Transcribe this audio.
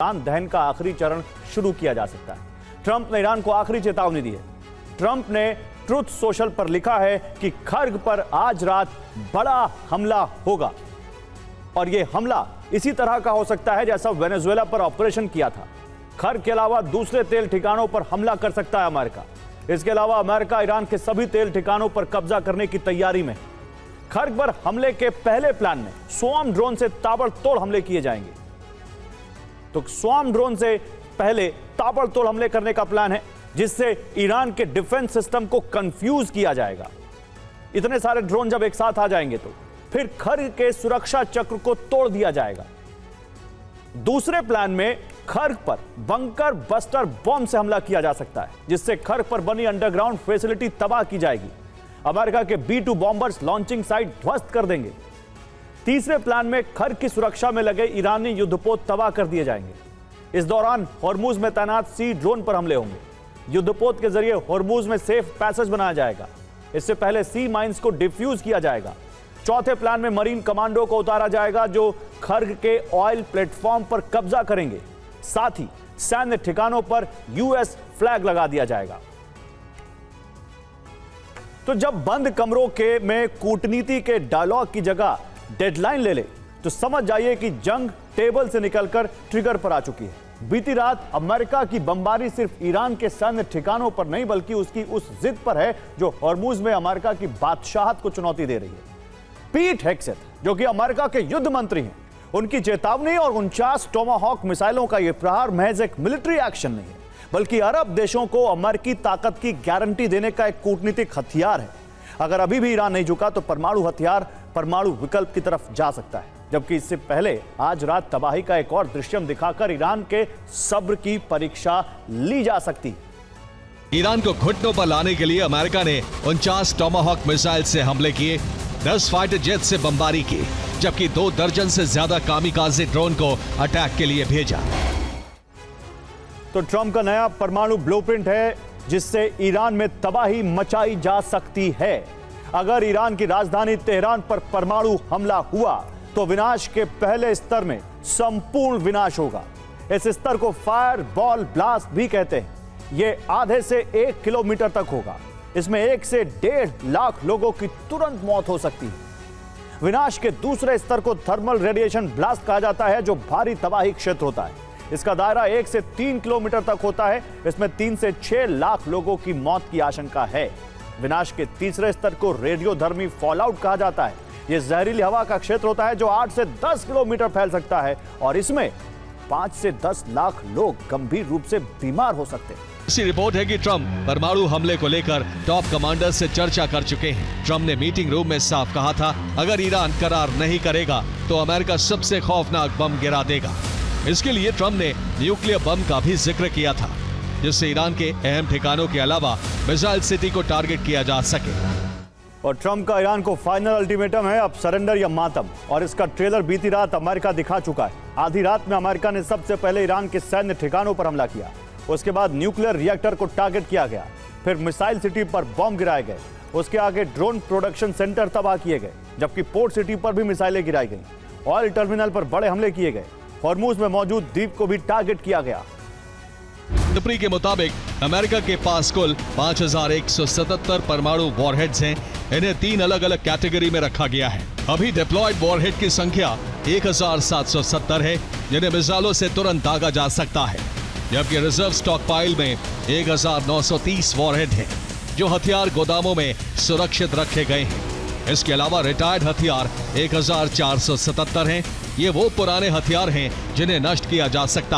Iran दहन का आखिरी चरण शुरू किया जा सकता है। ट्रंप ने ईरान को आखिरी चेतावनी दी है। ट्रंप ने ट्रुथ सोशल पर लिखा है कि खर्ग पर आज रात बड़ा हमला होगा और यह हमला इसी तरह का हो सकता है जैसा वेनेजुएला पर ऑपरेशन किया था। खर्ग के अलावा दूसरे तेल ठिकानों पर हमला कर सकता है अमेरिका। इसके अलावा अमेरिका ईरान के सभी तेल ठिकानों पर कब्जा करने की तैयारी में। खर्ग पर हमले के पहले प्लान में स्वार्म ड्रोन से ताबड़तोड़ हमले किए जाएंगे। तो स्वार्म ड्रोन से पहले ताबड़तोड़ हमले करने का प्लान है, जिससे ईरान के डिफेंस सिस्टम को कंफ्यूज किया जाएगा। इतने सारे ड्रोन जब एक साथ आ जाएंगे तो फिर खर्ग के सुरक्षा चक्र को तोड़ दिया जाएगा। दूसरे प्लान में खर्ग पर बंकर बस्टर बॉम्ब से हमला किया जा सकता है, जिससे खर्ग पर बनी अंडरग्राउंड फैसिलिटी तबाह की जाएगी। अमेरिका के B-2 बॉम्बर्स लॉन्चिंग साइट ध्वस्त कर देंगे। तीसरे प्लान में खर्ग की सुरक्षा में लगे ईरानी युद्धपोत तबाह कर दिए जाएंगे। इस दौरान हॉर्मुज में तैनात सी ड्रोन पर हमले होंगे। युद्धपोत के जरिए हॉर्मुज में सेफ पैसेज बनाया जाएगा। इससे पहले सी माइंस को डिफ्यूज किया जाएगा। चौथे प्लान में मरीन कमांडो को उतारा जाएगा, जो खर्ग के ऑयल प्लेटफॉर्म पर कब्जा करेंगे। साथ ही सैन्य ठिकानों पर यूएस फ्लैग लगा दिया जाएगा। तो जब बंद कमरों के में कूटनीति के डायलॉग की जगह डेडलाइन ले ले तो समझ जाइए कि जंग टेबल से निकलकर ट्रिगर पर आ चुकी है। बीती रात अमेरिका की बमबारी सिर्फ ईरान के सैन्य ठिकानों पर नहीं, बल्कि उसकी उस जिद पर है जो हॉर्मुज में अमेरिका की बादशाहत को चुनौती दे रही है। पीट हेग्सेथ, जो कि अमेरिका के युद्ध मंत्री हैं, उनकी चेतावनी और 49 टोमाहॉक मिसाइलों का यह प्रहार महज एक मिलिट्री एक्शन नहीं है, बल्कि अरब देशों को अमेरिकी ताकत की गारंटी देने का एक कूटनीतिक हथियार है। अगर अभी भी ईरान नहीं झुका तो परमाणु हथियार परमाणु विकल्प की तरफ जा सकता है। जबकि इससे पहले आज रात तबाही का एक और दृश्यम दिखाकर ईरान के सब्र की परीक्षा ली जा सकती है। ईरान को घुटनों पर लाने के लिए अमेरिका ने 49 टोमाहॉक मिसाइल से हमले किए, 10 फाइटर जेट से बमबारी की, जबकि 2 दर्जन से ज्यादा कामिकाज़े ड्रोन को अटैक के लिए भेजा। तो ट्रंप का नया परमाणु ब्लूप्रिंट है, जिससे ईरान में तबाही मचाई जा सकती है। अगर ईरान की राजधानी तेहरान पर परमाणु हमला हुआ तो विनाश के पहले स्तर में संपूर्ण विनाश होगा। इस स्तर को फायर बॉल ब्लास्ट भी कहते हैं। यह आधे से 1 किलोमीटर तक होगा। इसमें 1 से 1.5 लाख लोगों की तुरंत मौत हो सकती है। विनाश के दूसरे स्तर को थर्मल रेडिएशन ब्लास्ट कहा जाता है, जो भारी तबाही क्षेत्र होता है। इसका दायरा 1 से 3 किलोमीटर तक होता है। इसमें 3 से 6 लाख लोगों की मौत की आशंका है। विनाश के तीसरे स्तर को रेडियोधर्मी फॉलआउट कहा जाता है। यह जहरीली हवा का क्षेत्र होता है, जो 8 से 10 किलोमीटर फैल सकता है और इसमें 5 से 10 लाख लोग गंभीर रूप से बीमार हो सकते हैं। इसी रिपोर्ट है कि ट्रंप परमाणु हमले को लेकर टॉप कमांडर से चर्चा कर चुके हैं। ट्रंप ने मीटिंग रूम में साफ कहा था, अगर ईरान करार नहीं करेगा तो अमेरिका सबसे खौफनाक बम गिरा देगा। इसके लिए ट्रंप ने न्यूक्लियर बम का भी जिक्र किया था, जिससे ईरान के अहम ठिकानों के अलावा मिसाइल सिटी को टारगेट किया जा सके। और ट्रंप का ईरान को फाइनल अल्टीमेटम है, अब सरेंडर या मातम। और इसका ट्रेलर बीती रात अमेरिका दिखा चुका है। आधी रात में अमेरिका ने सबसे पहले ईरान के सैन्य ठिकानों पर हमला किया। उसके बाद न्यूक्लियर रिएक्टर को टारगेट किया गया। फिर मिसाइल सिटी पर बम गिराए गए। उसके आगे ड्रोन प्रोडक्शन सेंटर तबाह किए गए, जबकि पोर्ट सिटी पर भी मिसाइलें गिराई गई। ऑयल टर्मिनल पर बड़े हमले किए गए। हॉर्मुज में मौजूद द्वीप को भी टारगेट किया गया। टुपरी के मुताबिक अमेरिका के पास कुल 5177 परमाणु वॉरहेड्स हैं। इन्हें 3 अलग अलग कैटेगरी में रखा गया है। अभी डिप्लॉयड वॉरहेड की संख्या 1770 है, जिन्हें मिसाइलों से तुरंत दागा जा सकता है। जबकि रिजर्व स्टॉक पाइल में 1930 वॉरहेड हैं, जो हथियार गोदामों में सुरक्षित रखे गए हैं। इसके अलावा रिटायर्ड हथियार 1477 हैं। ये वो पुराने हथियार हैं जिन्हें नष्ट किया जा सकता